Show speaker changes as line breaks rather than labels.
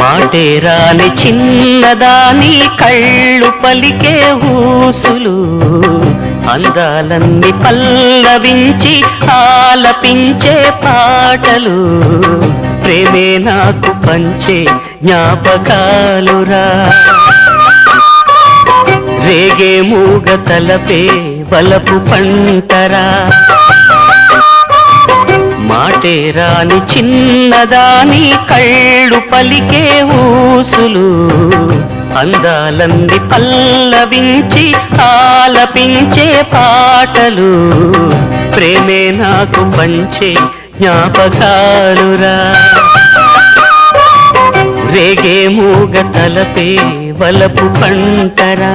మాటే రాని చిన్నదాని కళ్ళు పలికే ఊసులు అందాలన్నీ పల్లవించి ఆలపించే పాటలు ప్రేమే నాకు పంచే జ్ఞాపకాలురా రేగే మూగ తలపే వలపు పంటరా మాటే రాని చిన్నదాని కళ్ళు పలికే ఊసులు అందాలన్నీ పల్లవించి ఆలపించే పాటలు ప్రేమే నాకు పంచే జ్ఞాపకాలురా రేగే మూగ తలపే వలపు పంటరా